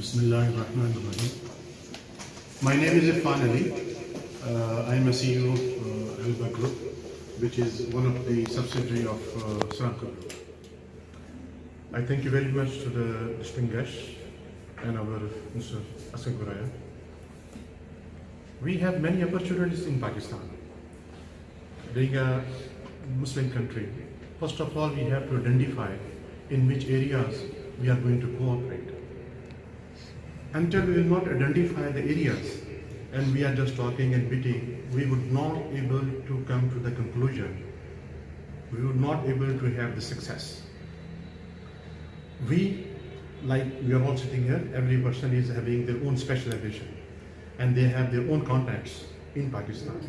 Bismillahirrahmanirrahim. My name is Irfan. I am a CEO of Alba Group, which is one of the subsidiary of Saremco Group. I thank you very much to the distinguished guests and our Mr. Asaguraya. We have many opportunities in Pakistan. Being a Muslim country, first of all, we have to identify in which areas we are going to cooperate. Until we will not identify the areas and we are just talking and beating, we would not able to come to the conclusion. We would not able to have the success. We are all sitting here, every person is having their own specialization and they have their own contacts in Pakistan.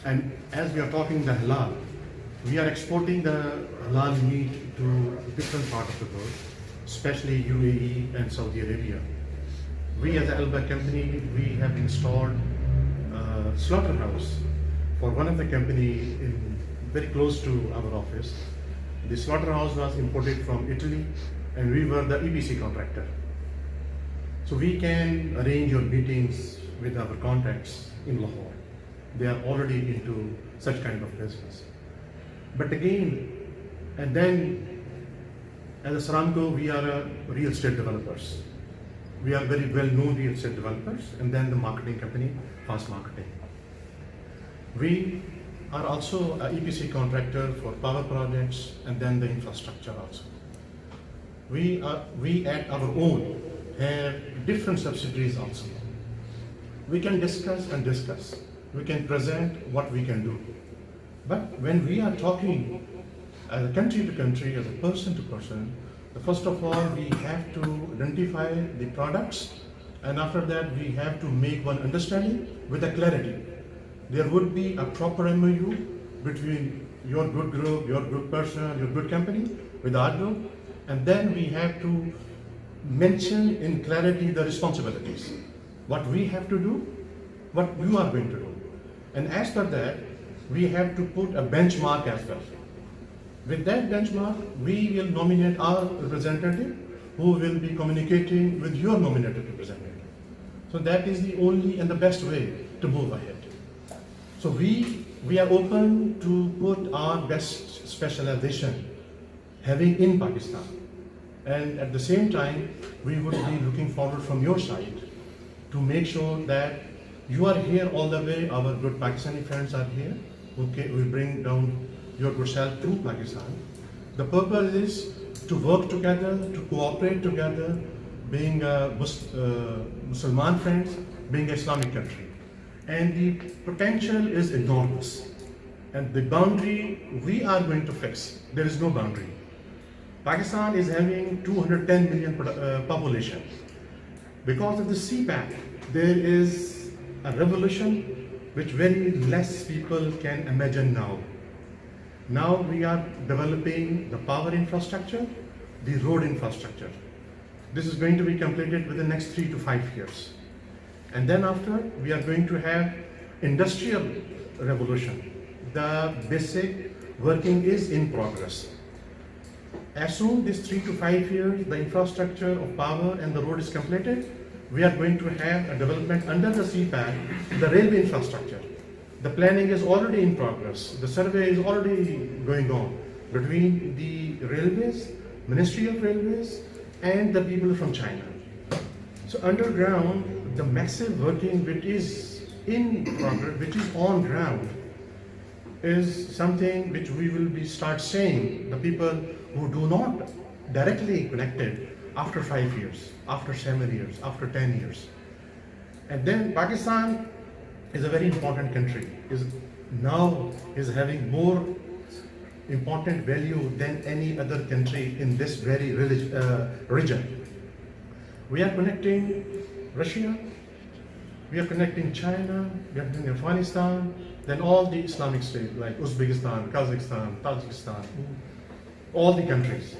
And as we are talking the halal, we are exporting the halal meat to different parts of the world, especially UAE and Saudi Arabia. We as an Alba company, we have installed a slaughterhouse for one of the company very close to our office. The slaughterhouse was imported from Italy and we were the EPC contractor. So we can arrange your meetings with our contacts in Lahore. They are already into such kind of business. But again, and then as a Saremco, we are real estate developers. We are very well-known real estate developers, and then the marketing company, Fast Marketing. We are also an EPC contractor for power projects and then the infrastructure also. We at our own have different subsidiaries also. We can discuss and discuss. We can present what we can do. But when we are talking as a country to country, as a person to person, first of all, we have to identify the products, and after that, we have to make one understanding with a clarity. There would be a proper MOU between your good group, your good person, your good company with our group, and then we have to mention in clarity the responsibilities. What we have to do, what you are going to do. And as per that, we have to put a benchmark as well. With that benchmark, we will nominate our representative who will be communicating with your nominated representative. So that is the only and the best way to move ahead. So we are open to put our best specialization having in Pakistan. And at the same time, we would be looking forward from your side to make sure that you are here all the way, our good Pakistani friends are here, who will bring down your good self to Pakistan. The purpose is to work together, to cooperate together, being Muslim friends, being an Islamic country. And the potential is enormous. And the boundary we are going to fix. There is no boundary. Pakistan is having 210 million population. Because of the CPAK, there is a revolution which very less people can imagine now. Now we are developing the power infrastructure, the road infrastructure. This is going to be completed within the next 3 to 5 years. And then after, we are going to have industrial revolution. The basic working is in progress. As soon as 3 to 5 years, the infrastructure of power and the road is completed, we are going to have a development under the CPAK, the railway infrastructure. The planning is already in progress. The survey is already going on between the railways, Ministry of Railways, and the people from China. So underground, the massive working which is in progress, which is on ground, is something which we will start saying the people who do not directly connected after 5 years, after 7 years, after 10 years. And then Pakistan is a very important country, is having more important value than any other country in this very region. We are connecting Russia, we are connecting China, we are connecting Afghanistan, then all the Islamic states like Uzbekistan, Kazakhstan, Tajikistan, all the countries.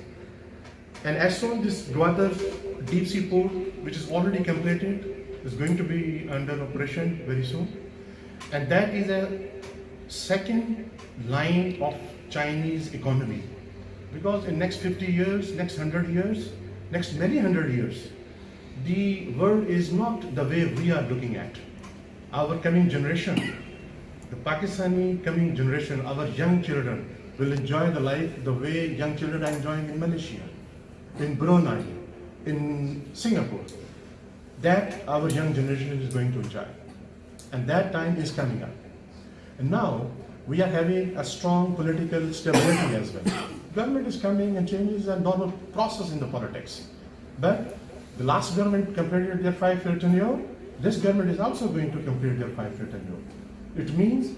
And as soon as this Gwadar deep sea port, which is already completed, is going to be under operation very soon. And that is a second line of Chinese economy. Because in next 50 years, next 100 years, next many hundred years, the world is not the way we are looking at. Our coming generation, the Pakistani coming generation, our young children will enjoy the life the way young children are enjoying in Malaysia, in Brunei, in Singapore. That our young generation is going to enjoy. And that time is coming up. And now we are having a strong political stability as well. Government is coming and changes a normal process in the politics. But the last government completed their 5-year tenure. This government is also going to complete their 5-year tenure. It means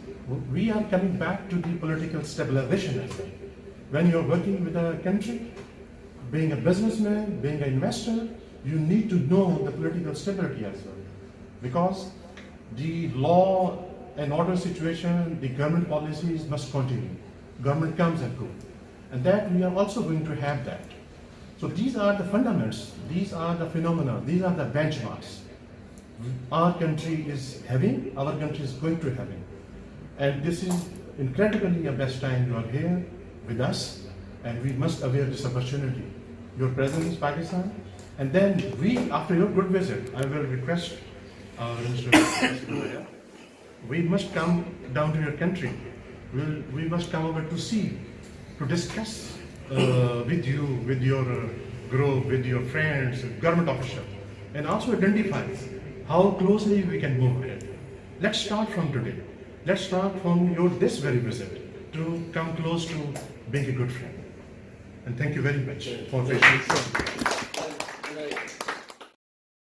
we are coming back to the political stabilization as well. When you are working with a country, being a businessman, being an investor, you need to know the political stability as well. Because the law and order situation, the government policies must continue. Government comes and goes. And that we are also going to have that. So these are the fundamentals, these are the phenomena, these are the benchmarks. Our country is having, our country is going to having. And this is incredibly a best time you are here with us, and we must aware this opportunity. Your presence in Pakistan, and then we, after your good visit, I will request Mr. we must come down to your country. We must come over to see, to discuss with you, with your group, with your friends, government officials, and also identify how closely we can move ahead. Let's start from today. Let's start from this very visit to come close to being a good friend. And thank you very much for patience.